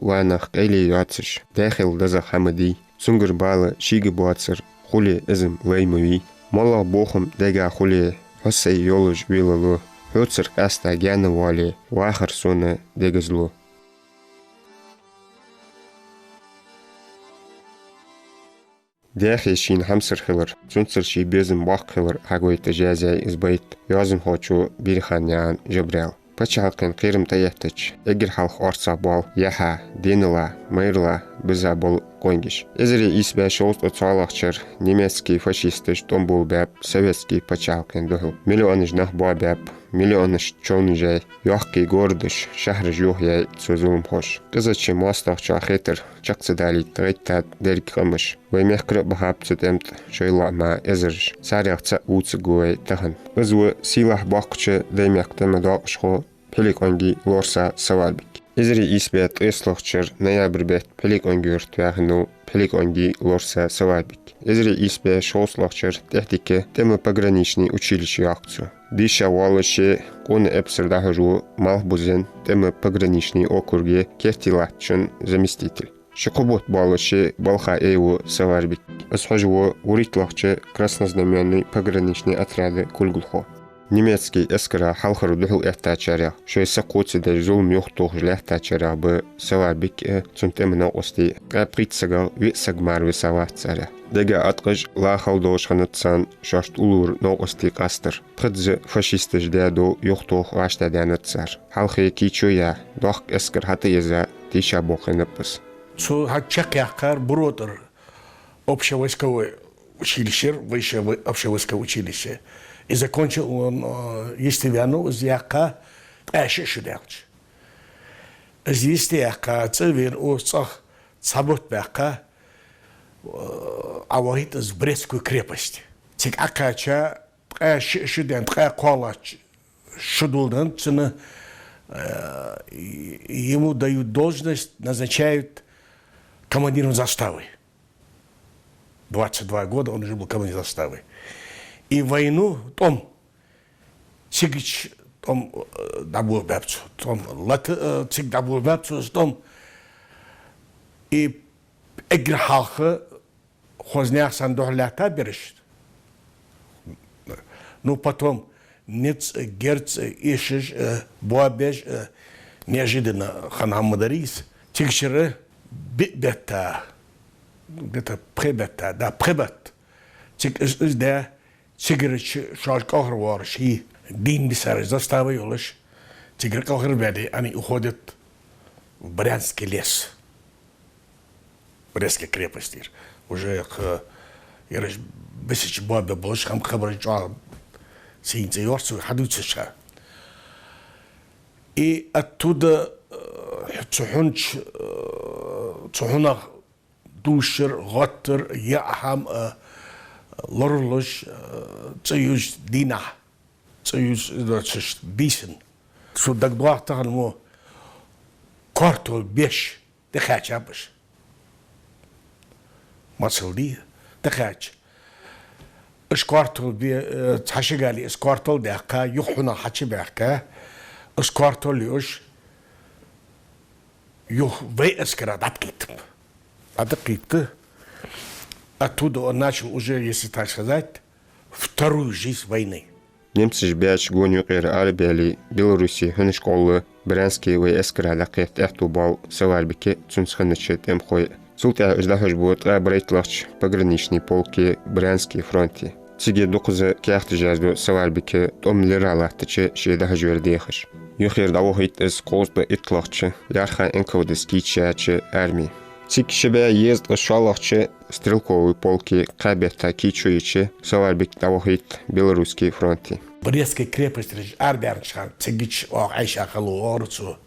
وانخ قيلي يعطش داخل دزا حمدي سنجر بالا شيغ بواتسر خولي ازم ويموي مالا بوخم ديغا خولي حسي يولج ويلالو حوتسر قاستا جانا والي واخر سونا ديغزلو داخل شين همسر خلر سنسر شي بيزم باق خلر حقوي تجازي ازبايت يازم هوچو بيرخانيان جبريل بچالقن قيرم تيحتج اگر حلق ارصا بال يحا دينلا ميرلا بزابل قوينجش ازري اسبا شولت اتسالقчер немецкий фашистыш томбул бәп советский пачалқин доху миллионыш нах ба бәп миллионыш чонжай яхки гордыш шахр жухяй созулум хош кызычы мастахча хетер чакцыдали третат деркамыш ваймехкры бахапцытемт шойлама эзерш саряхца уцыгуй тахан ызу силах бақчы демяктымы дақшхо пеликонги лорса савалбик Изри испят эслохчер ноябрь бет пелик онгюр твяхну пелик онги лорса савабик. Изри испе шоуслохчер технике тема пограничный училище акцию. Диша валаше кон эпсердахажу малбузен тема пограничный округе кертилатчен заместитель. Шикобот балаше балха эйву саварбик. Асхажу уритлахче краснознаменный пограничный отряды кульгулхо. Немецкий эскара халхар духу эхтачаря. Шойса коци да зулм юхтух жлехтачаря бы савабик цунтемна ости. Капритсага висагмар висаватцаря. Дега аткаж ла халдош ханатсан шашт улур но ости кастер. Придзе фашистыш дядо юхтух аштадянатсар. Халхи кичуя дох эскар хатыеза тиша бохенепс. Су хачак яхкар бротер общевойсковое училище, высшее общевойсковое училище. И закончил он естественно из яка шудалч. Из естественно цивир усах сабот бака авахит из Брестскую крепость. Тик акача шуден калач шудулдан цена ему дают должность, назначают командиром заставы. 22 года он уже был командиром заставы. И войну том цигич том дабу бабцу том лат циг дабу бабцу том и эграхалха хозняк сандохляка берешь. Ну потом ниц герц ишиш буабеж неожиданно ханамадарис цигшеры бета где-то пребета да пребет циг is да Сигарет шалкахр варш и дин бисар заставы юлыш. Сигарет кахр беди, они уходят в Брянский лес. Брестская крепость. Уже ярыш бесич бабе болш хам хабар жал синцы yorsu хадуцша. И оттуда цухунах душер готтер яхам Лорлош цеюз дина цеюз дочш бисен судак дуахтаган мо картол беш дехачабш масылди дехач эскартол би ташигали эскартол дека юхуна хачибека эскартол юш юх вей эскара дапкит Оттуда он начал уже, если так сказать, вторую жизнь войны. Немцы жбяч гоню эр арбели Беларуси хын школы Брянский вей эскара лакет эхтубал савальбике цунсханычы темхой. Султя ждахаш будет рабрейтлахч пограничный полки Брянский фронте. Циге докузы кяхты жазду савальбике том лиралахтычы шейдахаш вердехаш. Юхер давохит эс колзды итлахчы лярха энковдыскичачы армии. Цик шебе езд шалахчы стрелковые полки Кабета Кичуичи Савальбик Тавохит Белорусский фронте. Брестская крепость Арбянчан Цигич Айша Халу Орцу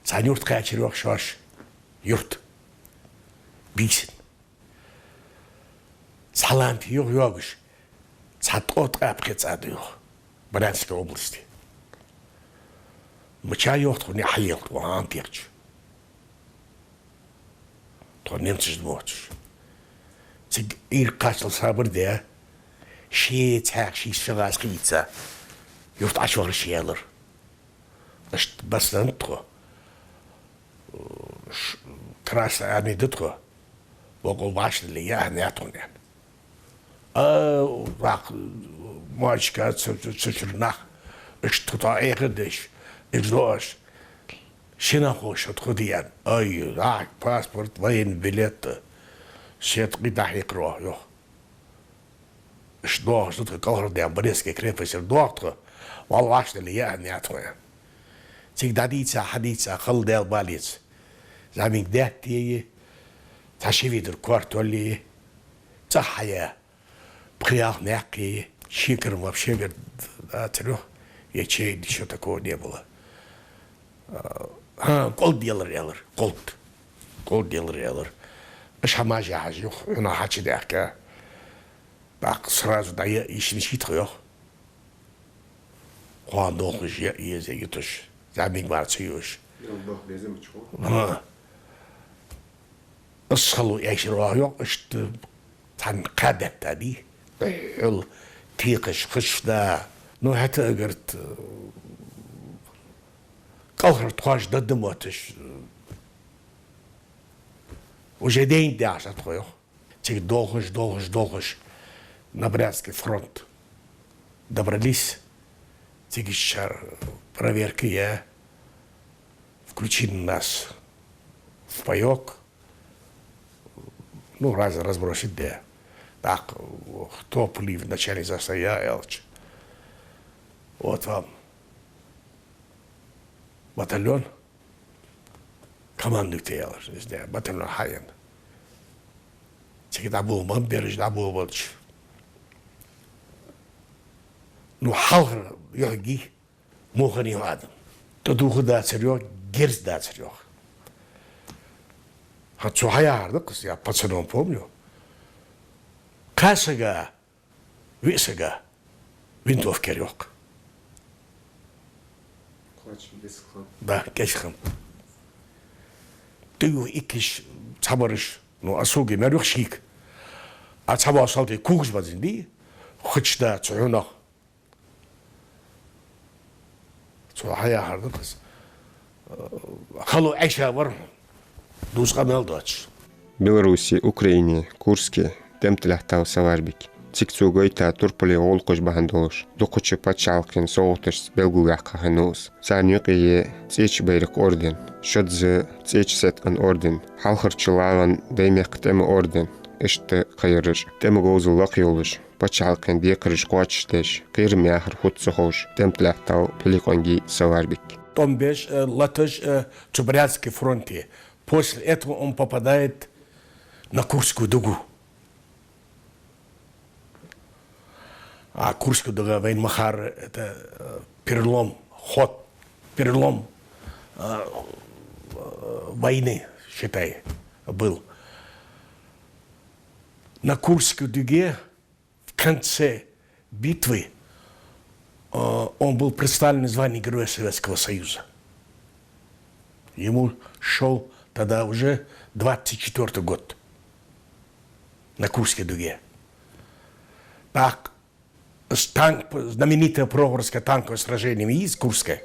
Цанюрт Качерёх Шош Юрт Бисин Салант Йогиш Цатот Апхецадю Брянской области. Мча Йохту не хаел Антирч. То немцы ждут. Циг ир кашел сабр де. Ши цах ши шагас кица. Юфт ашвар шиелер. Аш баснан то. Красная армия дытко. Окол башли я не атонен. Вак мальчика цучурнах. Что-то эгдеш. Излош. Шинахош отходиян. Ай, паспорт, военный билет. Сет гидахик ро. Что колорден Брестской крепости доктор. Волвашли я не атонен. Цигдадица хадица халдел балиц. Замик дятти. تشویدر کوارتولی صحیح بخیال نکی شکرم و شگر ترو یه چیزی شو تکونی بوده gold dealer gold dealer مش همه جاهزی انا هاتش دهکه بق سراز دایی ایشی تخیو خوان دوخش یه زیگتوش زمین بارچیوش الصلو يشرا اشت تن قادت تاني تيقش خشنا نو حتى قرت قهر تخاش ضد موتش وجدين دي عشان تخيو تيك دوغش на Брянский фронт добрались, проверки я включили нас в паёк, ну, разбросить, да. Так, кто пли в начале застоя, Элч. Вот вам батальон, командуйте, Элч, да, батальон Хайен. Всегда был бомберж, да, был больше. Ну, халгр, йоги, мухани ладом. То духу да царёк, герз да царёк. Хочу хаярдык, я пацаном помню. Касага, висага, винтовки рёк. Да, кешхам. Ты икиш цабарыш, ну, асуги, мэрюх шик. А цаба асалты кугш базинди, хочда цуюнах. Цу хаярдык. Халу айша бар. Беларуси, Украине, Курске, темтелахтау саларбик. Цикцугойта турполи олкош бахандолуш. Докучы пачалкин соғытыш белгуляққа хануыз. Сарнюқие цеч байрық орден. Шөдзі цеч сеткан орден. Халқырчылаған даймеқ темі орден. Ішті қайырыш. Темі ғозы лақ елыш. Пачалкин декіріш қуатшдеш. Қиыр мяхыр худсығош. Темтелахтау пеликонги саларбик. Том беш латыш Чубрянской фронте. После этого он попадает на Курскую дугу. А Курская дуга, Вейнмахар, это перелом войны, считай, был. На Курской дуге в конце битвы он был представлен в звании Героя Советского Союза. Ему шел тогда уже 24-й год на Курской дуге. Так, знаменитое Прохоровское танковое сражение из Курска.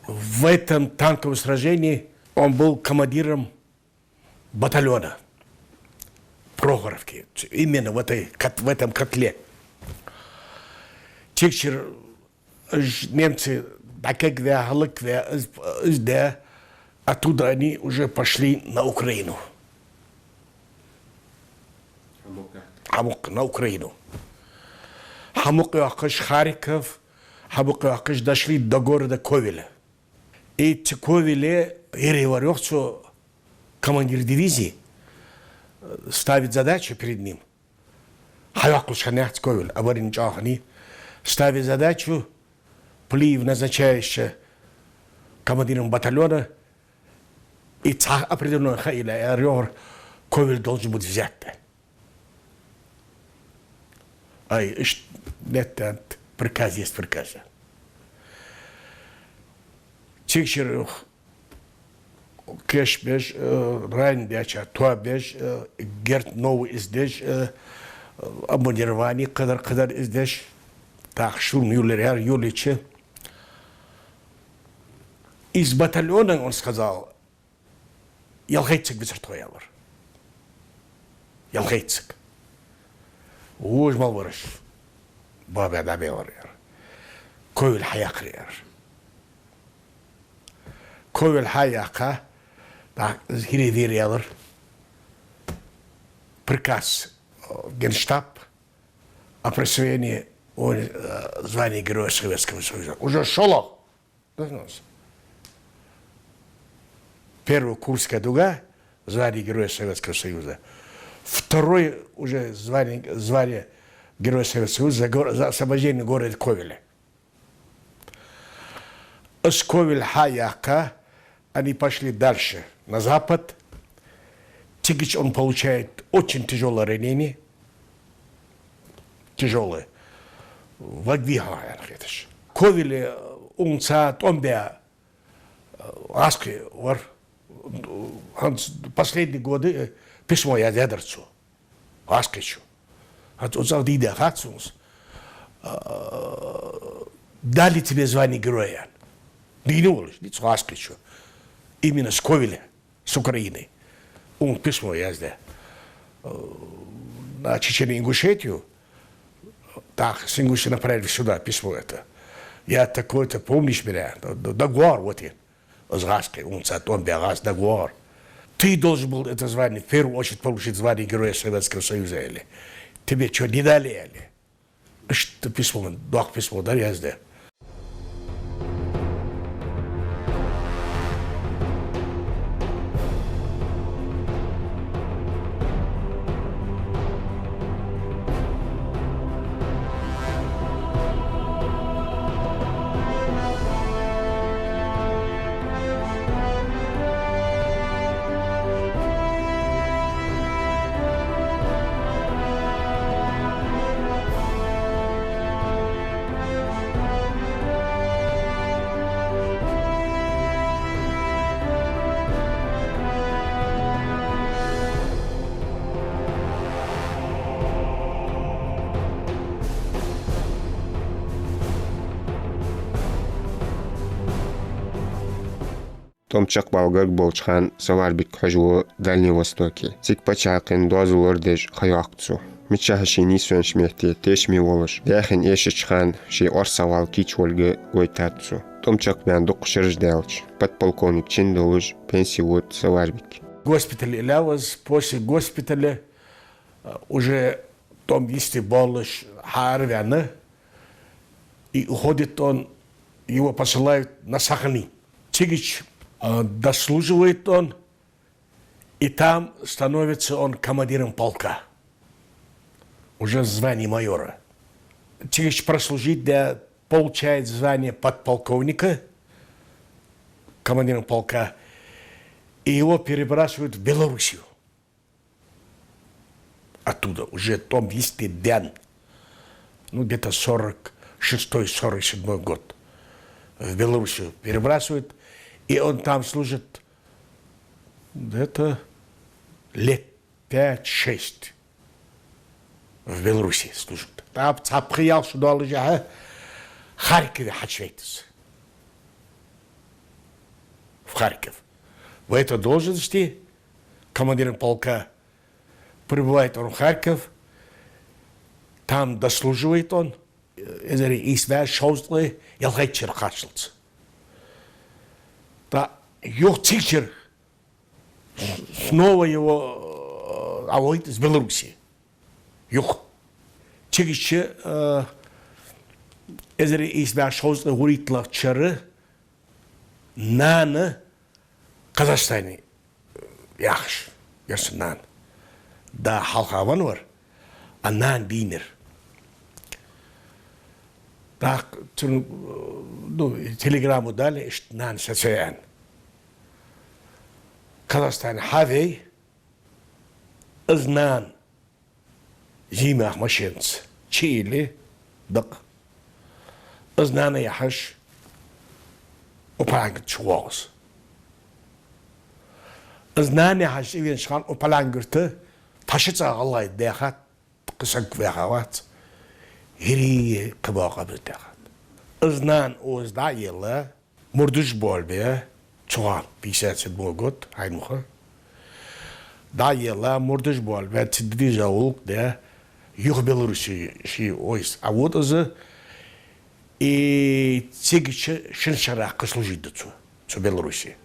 В этом танковом сражении он был командиром батальона Прохоровки. Именно в этом котле. Тикчер немцы оттуда они уже пошли на Украину. Хамук на Украину. Хамук и Акаш Харьков, Хамук и Акаш дошли до города Ковеля. И в Ковеле говорил, что командир дивизии ставит задачу перед ним. Хайвакуш ханять Ковель, аварин чахани, ставит задачу, плив назначающая командиром батальона, и определенно Ковель должен быть взят. Ай, это приказ есть приказ. Тикчер кеш беш, райн дяча, туа беш, герт новый издеш, обмундирование кадар издеш, так штурм юлеряр юличе. Из батальона, он сказал, ялгайтсик бізір тоялар. Ялгайтсик. Ужмал варыш. Бабы адаме варыр. Көйл хаяқ рыр. Көйл хаяқа хиревер ялыр. Приказ Генштаб о присвоении звания Героя Советского Союза. Уже шело. Первая Курская дуга, звание Героя Советского Союза. Второе уже звание Героя Советского Союза за освобождение города Ковеля. С Ковель-Хаяка они пошли дальше, на запад. Тигич он получает очень тяжелое ранение. Тяжелое. Вагвига, Ковеле унца томбя аски вар. Последние годы письмо я дедерцу. Аскичу. Дали тебе звание героя. Дигнули, лицо Аскичу. Именно с Ковеля, с Украины. Он письмо езде. На Чечено-Ингушетию. Так, с Ингушетии направили сюда письмо это. Я такой-то, помнишь меня? Договор, вот я. С Гаской, он цатон бегас, договор. Ты должен был это звание, в первую очередь, получить звание Героя Советского Союза. Или тебе что, не дали? Или? Что письмо, двух письмо, да, езде. Томчак болгар болчхан Саварбик хажу Дальний Востоке. Цик пачакын дозулор деж хаяқцу. Мичахши нисен шмехте тешми волыш. Яхин ешичхан ши орсавал кич ольга гойтатцу. Томчак бян докшырж делч. Подполковник Чиндолуж пенсиот Саварбик. Госпиталь Ляваз, после госпиталя уже том вести болыш Харвяна. И уходит он, его посылают на Сахалин. Чигич дослуживает он, и там становится он командиром полка. Уже звание майора. Чигич прослужить, да, получает звание подполковника, командиром полка, и его перебрасывают в Белоруссию. Оттуда уже том вести ден, ну где-то 46-47 год. В Белоруссию перебрасывают, и он там служит где-то лет 5-6. В Беларуси служит. Там приехал сюда, в Харькове хачвейтес. В Харьков. В этой должности командиром полка прибывает он в Харьков, там дослуживает он, и связь шоузлы, и лгайчер хашлц. Да, юг цикчер, снова его авоит из Беларуси. Юг. Чигиче, и связь шоузлы гуритлах чары, наны, Казахстане, яхш, ясын нан. Да, халхаван var, а нан бинер. Так, телеграмму дали, что нан сацаян. Казахстан хавей, из нан, зимах машинц, Чили, дак. Из нана яхаш, упанг чуаз. Знание хашивен шхан опалангырты ташыца алай дехат кысак вехават ири кыбаға бір дехат. Знан озда елі мурдыш бол бе, чуган, 57 год, айнуха. Да ела мурдыш бол бе, цидри жаулк, да, юг Беларуси, ши ойс. А вот азы, и цигичи шиншарақы служиды цу Беларуси.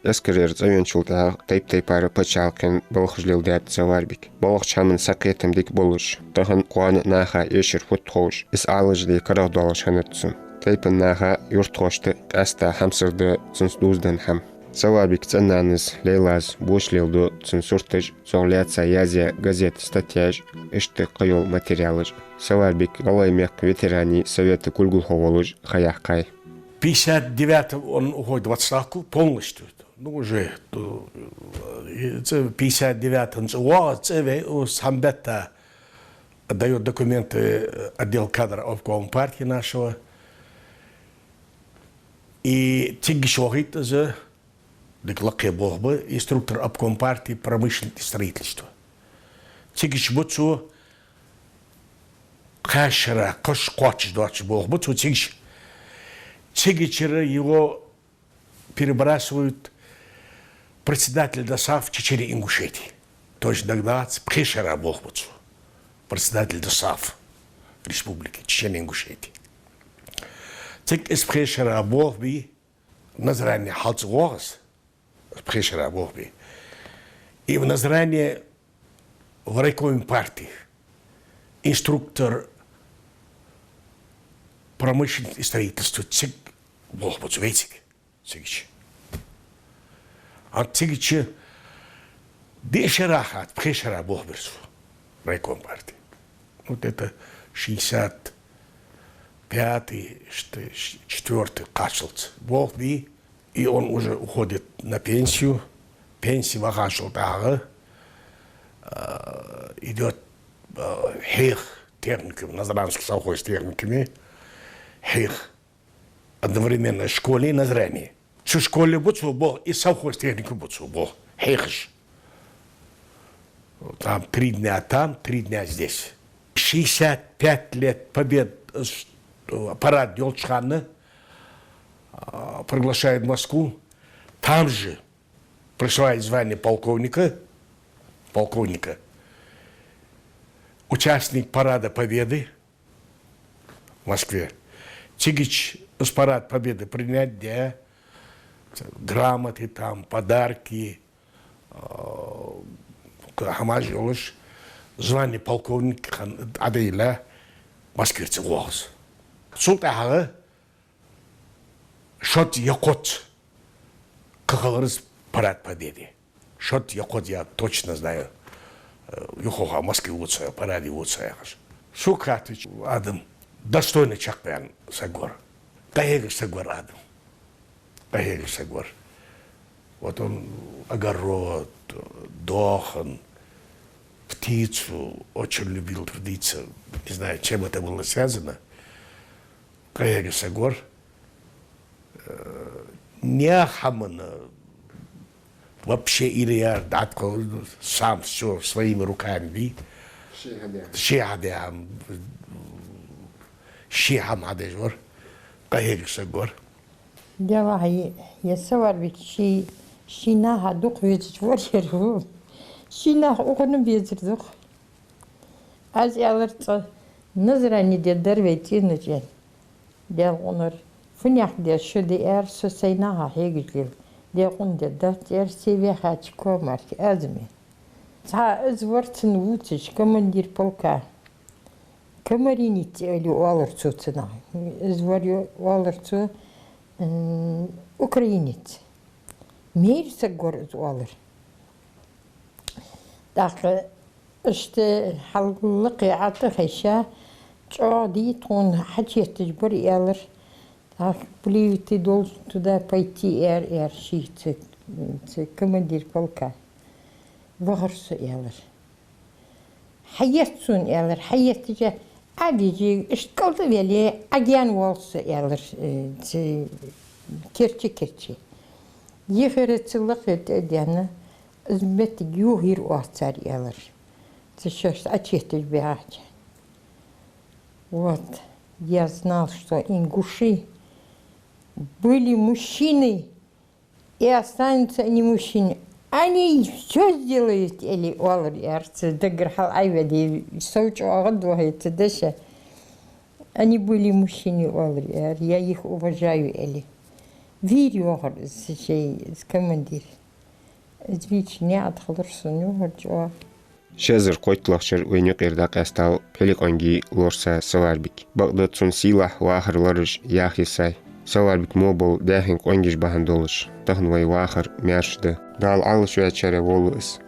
Эскерер завенчулта тайп-тайпары пачалкен болхжлил дят заварбик. Болохчамын сакетем дик болуш. Тахын куан наха ешер футхош. Ис алыжды карахдалаш ханетсун. Тайпын наха юртхошты аста хамсырды цинсдузден хам. Заварбик ценнаныз лейлаз бушлилду цинсуртыж зогляца язя газет статьяж ишты кайол материалыж. Заварбик галаймек ветерани советы кульгулховолуж хаяккай. 59 он уходит в отставку полностью. Ну, уже 59-й Самбета дает документы отдел кадров обком партии нашего. И Тигиш говорит, за деклаке Богбы, инструктор обком партии промышленности и строительства. Тигиш Буцу Кашера, Кош Кочи, Дочи Богбы, Тигиш. Тигичера его перебрасывают председатель ДОСААФ в Чечере Ингушетии. То есть тогда Пхешера Богбуцу, председатель ДОСААФ Республики Чечения Ингушетии. Тик из Пхешера Богби Назрание Халцуогас, Пхешера Богби. И в Назрание в райкоме партии инструктор промышленности и строительства Цик Богбуцу, Вейтик, Цигич. А Цигичи Дешерахат, Пхешера Богберцу, райком партии. Вот это 65-й, 4-й кашелц Богби, и он уже уходит на пенсию. Пенсия вахашел тага, идет хех техникум, Назранский совхоз техниками, хех одновременно в школе и на зрение. Что в школе буцу бог и совхоз технику буцу бог. Хехш. Там 3 дня там, 3 дня здесь. 65 лет побед парад Ёлчхана приглашает в Москву. Там же присваивает звание полковника. Участник парада Победы в Москве. Тигич с парад Победы принять, где грамоты там, подарки, хамажолыш, звание полковника Адейла, москвицы голос. Султахага, шот якот, кахаларыз парад Победы. Шот якот я точно знаю. Юхоха Москве уца, параде уца. Шукатыч Адам, достойный чакпян Сагор. Таегиш Сагор Адам. Таегиш Сагор. Вот он огород, дохан, птицу очень любил трудиться. Не знаю, чем это было связано. Таегиш Сагор. Неахамана. Вообще Илья сам все своими руками. Шиадям. Шиам адежор. Таегиш Сагор. Давай, я саварбик шина хадук ветич варьеру. Шина окуну безердук. Аз ялырца назрани де дервети нучен. Де онор фунях де шуди сосайна хегил. Де он де дат севе хач комарки азми. Та изворцен вутич командир полка. Комаринити или уалырцу цена. Изворю уалырцу украинец. Мейрса город уалыр. Так, işte halqı atı xeşa çoğdi ton hacet tecbur alır. Так, плевите должен туда пойти шийцы, командир полка. Вахарсу алыр. Hayatsun alır. Hayatıca adici işkaldı veli agyan olsa alır. Kerçi. Yeferet edene izmet yuhir ohtsar alır. Сейчас отчетить бегать. Вот, я знал, что ингуши были мужчины, и останутся они мужчины. Они все сделают, или олар ярцы, дагрхал айвади, соуч огадвахается, даша. Они были мужчины, олар яр, я их уважаю, или. Верю, олар, с командир. Звич не отхлырсын, олар жуа. Шезер койтлахшер уйнюк ирдак астал пеликонги лорса саларбик. Багдат сун силах вахар ларыш яхисай. Саларбик мобил дәхин конгиш бахандолыш. Тахнвай вахар мяршды. Дал алыш вечере волыс.